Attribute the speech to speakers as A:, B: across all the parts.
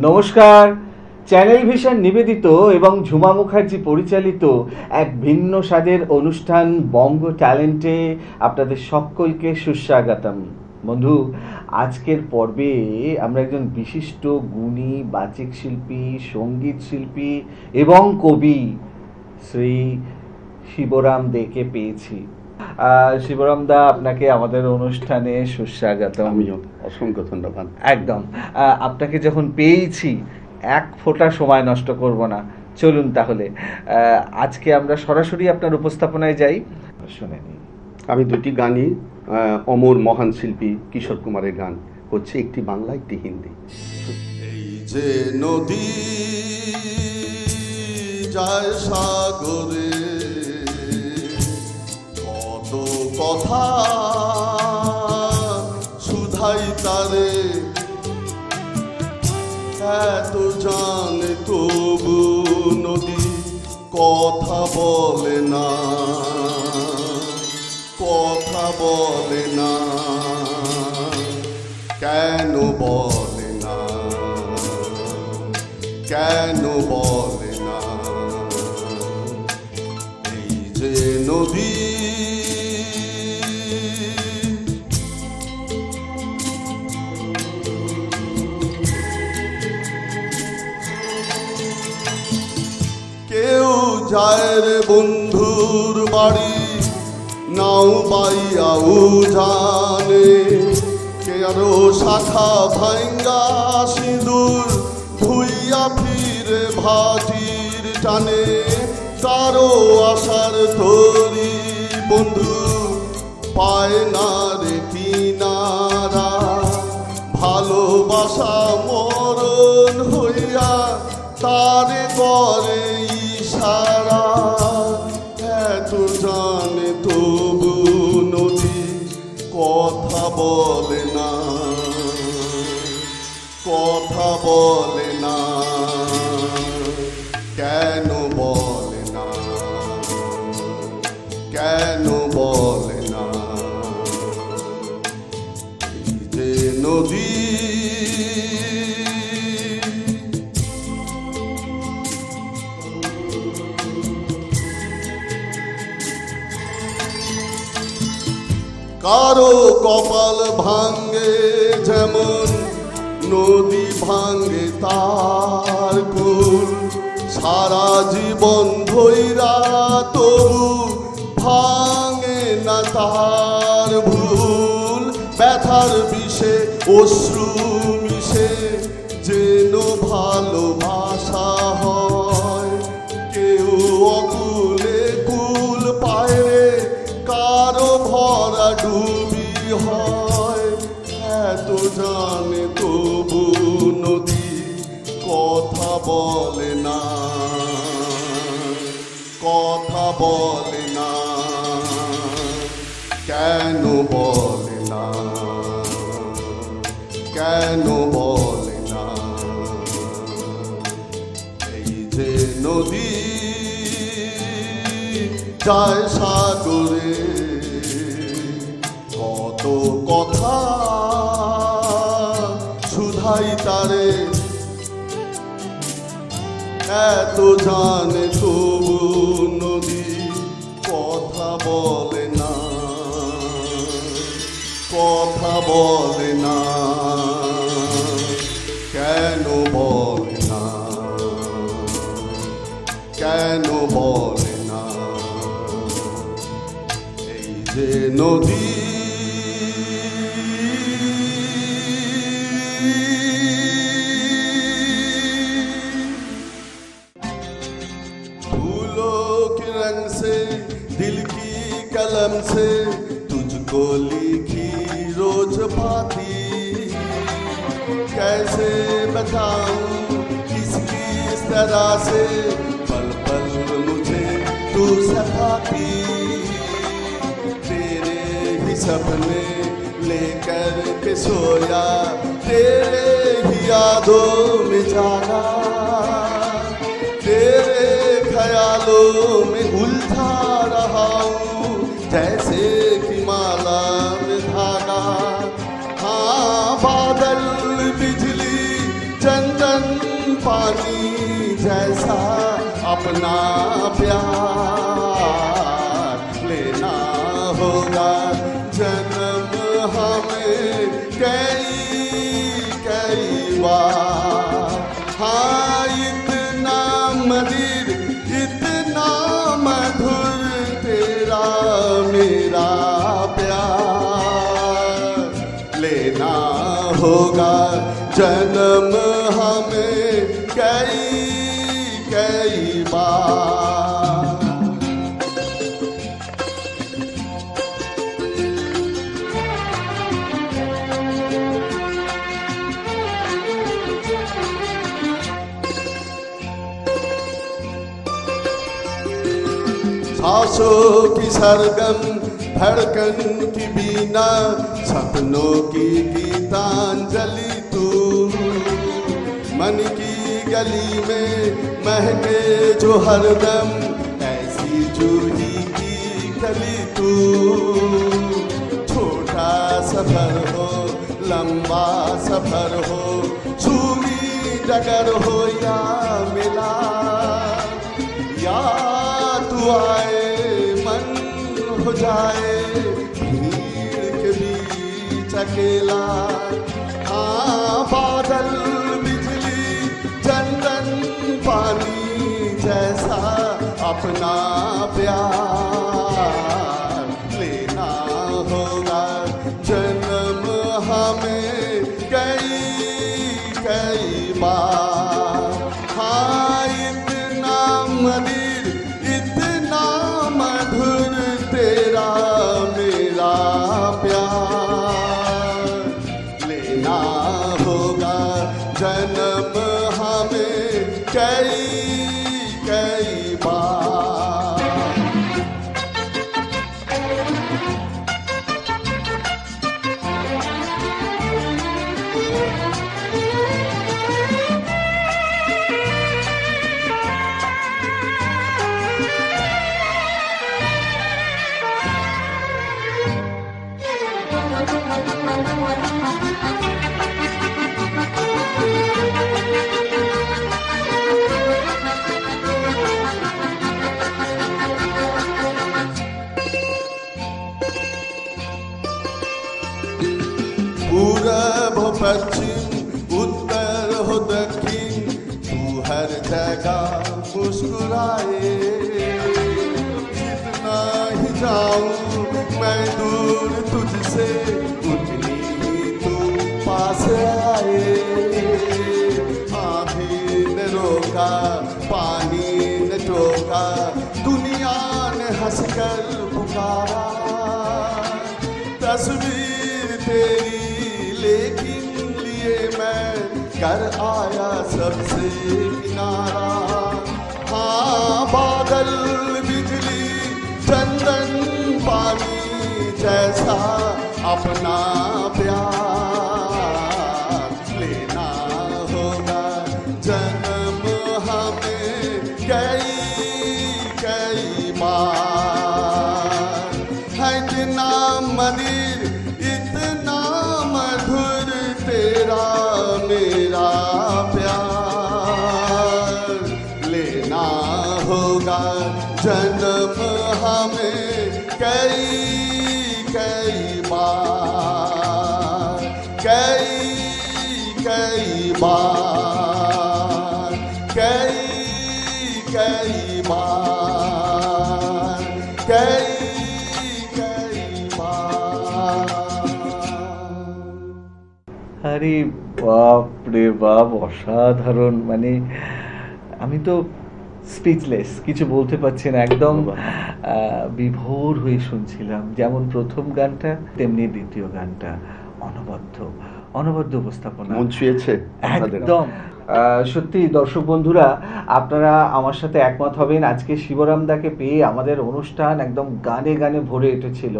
A: নমস্কার। Channel vision নিবেদিত এবং ঝুমা মুখার্জি পরিচালিত এক ভিন্ন স্বাদের অনুষ্ঠান বঙ্গ ট্যালেন্টে আপনাদের সকলকে সুস্বাগতম। বন্ধু, আজকের পর্বে আমরা একজন বিশিষ্ট গুণী বাচিক শিল্পী, সঙ্গীত শিল্পী এবং কবি শ্রী শিবরাম দেকে পেয়েছি। শিবরাম দা, আপনাকে আমাদের অনুষ্ঠানে সুস্বাগতম।
B: আমিও অসংখ্য ধন্যবাদ।
A: একদম। আপনাকে যখন পেয়েছি, এক ফোঁটা সময় নষ্ট করব না, চলুন তাহলে আজকে আমরা সরাসরি আপনার উপস্থাপনায় যাই। শুনে নিই।
B: আমি দুটি গানই অমর মহান শিল্পী কিশোর কুমারের গান, হচ্ছে একটি বাংলা একটি হিন্দি।
C: এই যে নদী যায় সাগরে, কত কথা শুধাই তারে, এত জানে তবু নদী কথা বলে না, কথা বলে না, কেন বলে না, কেন বলে না? এই যে নদী কেউ যায় রে বন্ধুর বাড়ি, নাও বাইয়াও জানে, কে আরো শাখা ভাঙ্গা সিঁদুর ধুইয়া ফিরে ভাটির টানে, কারো আশার তরি বন্ধু পায় না রে কিনারা, ভালোবাসা মরণ হইয়া তারে করে ইশারা, এত জানে তবু নদী কথা বলে না, কথা বলে না, কেন বলে না, কেন বলে না? এই যে নদী কারো কপাল ভাঙ্গে যেমন নদী ভাঙ্গে তার কুল, সারা জীবন ধইরা তবু ভাঙে না তার ভুল, ব্যথার বিষে অশ্রু মিশে যেন ভালোবাসা হয়, কেউ অকুলে কুল পায় রে, কারো ভরা ডুবি হয়, এত জানে তবু নদী কথা বলে না, কথা বলে না, কেন বলে না, কেন বলে না? এই যে নদী যায় সাগরে, কত কথা শুধাই তারে, এত জানে তবু নদী কথা বলে না, কথা বলে না, কেন বলে না, কেন বলে না? এই যে নদী रंग से दिल की कलम से तुझको लिखी रोज बाती, कैसे बताऊं किस किस तरह से पल पल मुझे तू सताती, तेरे ही सपने लेकर के सोया, तेरे ही यादों में जागा, तेरे ख्यालों में उलझा रहा हूँ जैसे कि माला में धागा। हाँ, बादल बिजली चंदन अपना प्यार लेना होगा जन्म हमें कई कई बार। हाँ इतना मधुर इतना मधुर तेरा मेरा प्यार लेना होगा जन्म हमें कई कई बार। सांसों की सरगम धड़कन की बीना सपनों की गीतांजलि तू। मन की गली में महके जो हरदम ऐसी जूही की कली तू। छोटा सफर हो लंबा सफर हो सूनी डगर हो या मिला या तू आए मन हो जाए भीड़ के बीच अकेला। हाँ बादल बिजली चंदन पानी जैसा अपना प्यार लेना होगा जन्म हमें कई कई बार। हाँ इतना मधुर इतना मधुर तेरा मेरा प्यार लेना होगा जन्म हमें कई कई बार। पूरब हो पश्चिम उत्तर हो दक्षिण तू हर जगह मुस्कुराए। जितना ही जाऊं मैं दूर तुझसे उतनी ही तू पास आए। आंधी ने रोका पानी ने टोका दुनिया ने हंसकर पुकारा। तस्वीर तेरी लेकिन लिए मैं कर आया सबसे किनारा। हाँ बादल बिजली चंदन पानी जैसा अपना प्यार लेना होगा जन्म हमें कई कई बार। है इतना मधुर इतना मधुर तेरा मेरा प्यार लेना होगा जन्म हमें कई कई बार कई कई बार कई कई बार कई कई बार।
A: আরে বাপ রে বাপ, অসাধারণ। মানে আমি তো স্পিচলেস, কিছু বলতে পারছি না, একদম বিভোর হয়ে শুনছিলাম। যেমন প্রথম গানটা তেমনি দ্বিতীয় গানটা অনবদ্য অনবদ্য উপস্থাপনা,
B: মন ছুঁয়েছে আপনাদের?
A: একদম। সত্যি দর্শক বন্ধুরা আপনারা আমার সাথে একমত হবেন, আজকে শিবরামদাকে পেয়ে আমাদের অনুষ্ঠান একদম গানে গানে ভরে উঠেছিল।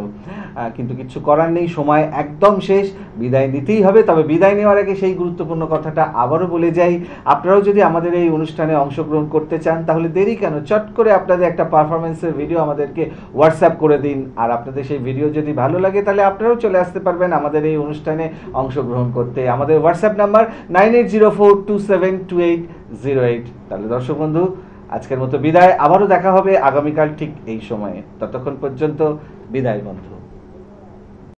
A: কিন্তু কিছু করার নেই, সময় একদম শেষ, বিদায় নিতেই হবে। তবে বিদায় নেওয়ার আগে সেই গুরুত্বপূর্ণ কথাটা আবারও বলে যাই, আপনারাও যদি আমাদের এই অনুষ্ঠানে অংশগ্রহণ করতে চান তাহলে দেরি কেন, চট করে আপনাদের একটা পারফরমেন্সের ভিডিও আমাদেরকে হোয়াটসঅ্যাপ করে দিন। আর আপনাদের সেই ভিডিও যদি ভালো লাগে তাহলে আপনারাও চলে আসতে পারবেন আমাদের এই অনুষ্ঠানে অংশগ্রহণ করতে। আমাদের হোয়াটসঅ্যাপ নাম্বার 9804272808। তাহলে দর্শক বন্ধু আজকের মতো বিদায়, আবারও দেখা হবে আগামীকাল ঠিক এই সময়ে। ততক্ষণ পর্যন্ত বিদায় বন্ধু।